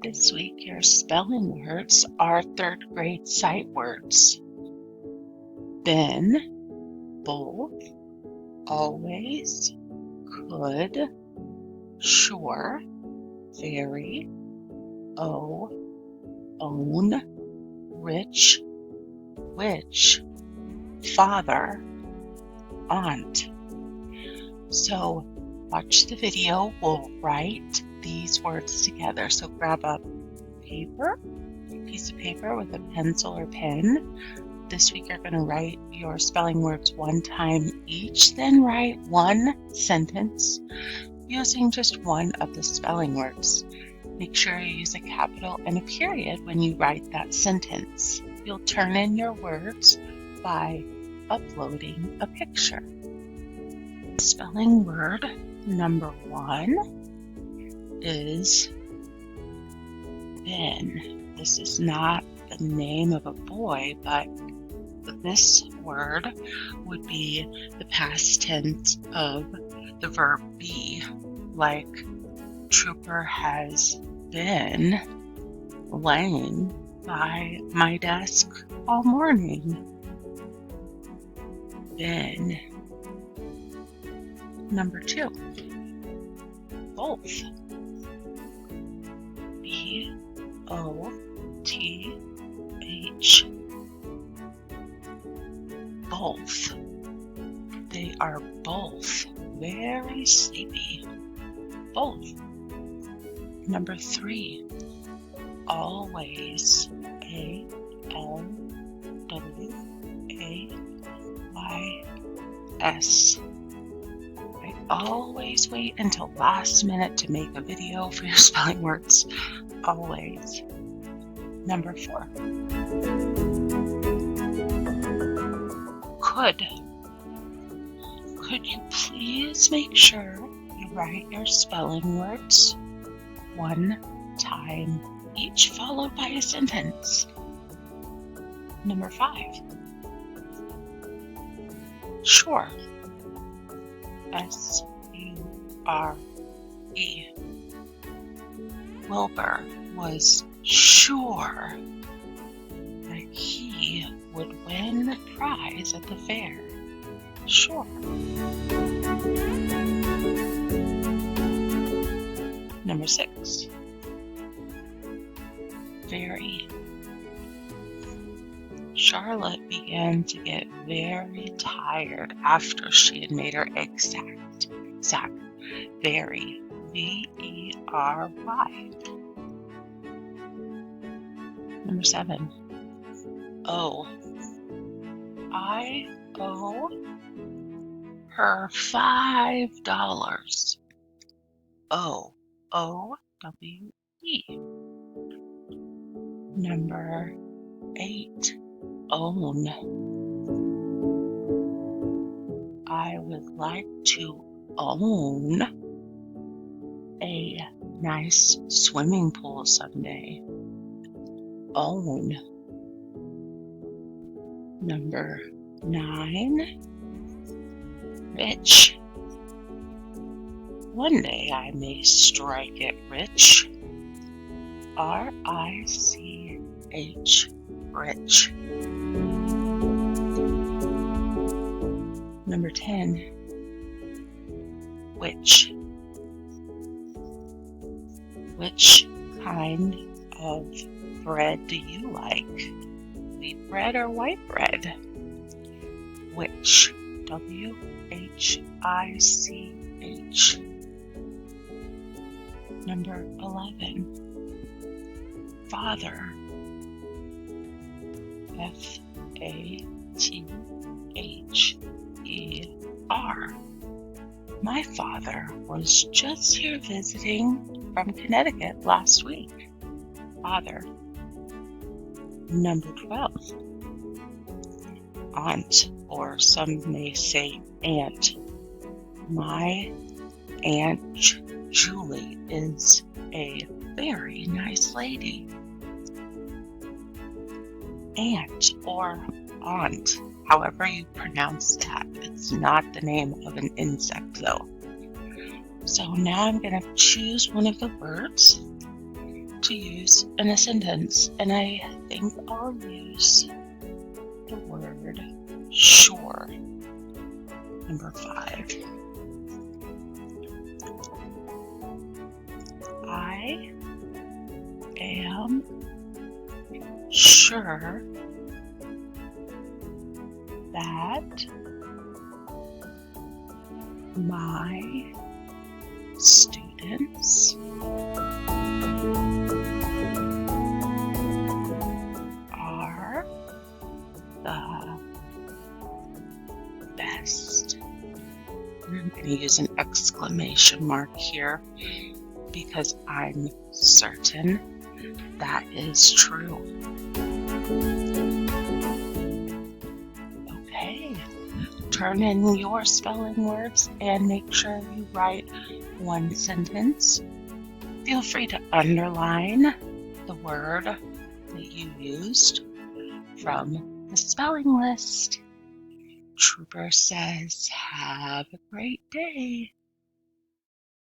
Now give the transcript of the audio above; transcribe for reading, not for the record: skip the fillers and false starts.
This week, your spelling words are third grade sight words. Been, both, always, could, sure, very, own, rich, which, father, aunt. So watch the video. We'll write these words together. So grab a piece of paper with a pencil or pen. This week you're going to write your spelling words one time each, then write one sentence using just one of the spelling words. Make sure you use a capital and a period when you write that sentence. You'll turn in your words by uploading a picture. Spelling word number 1 is been. This is not the name of a boy, but this word would be the past tense of the verb be, like Trooper has been laying by my desk all morning. Been. Number 2, both. B-O-T-H. Both. They are both very sleepy. Both. Number 3, always. A-L-W-A-Y-S. I always wait until last minute to make a video for your spelling words. Always. Number 4. Could. Could you please make sure you write your spelling words one time each, followed by a sentence? Number 5. Sure. S-U-R-E. Wilbur was sure that he would win the prize at the fair. Sure. Number 6. Very. Charlotte began to get very tired after she had made her egg sack. Very. V-E-R-Y. Number 7. O. I owe her $5. O-O-W-E. Number 8. Own. I would like to own a nice swimming pool someday. Own. Number 9. Rich. One day I may strike it rich. R-I-C-H. Rich. Number 10. Which. Which kind of bread do you like? Wheat bread or white bread? Which. W-H-I-C-H. Number 11. Father. F-A-T-H-E-R. My father was just here visiting from Connecticut last week. Father. Number 12. Aunt, or some may say aunt. My Aunt Julie is a very nice lady. Aunt or aunt, however you pronounce that. It's not the name of an insect though. So now I'm going to choose one of the words to use in a sentence, and I think I'll use the word sure. Number 5. I am sure that my students are the best. I'm going to use an exclamation mark here because I'm certain that is true. Okay, turn in your spelling words and make sure you write one sentence. Feel free to underline the word that you used from the spelling list. Trooper says, have a great day.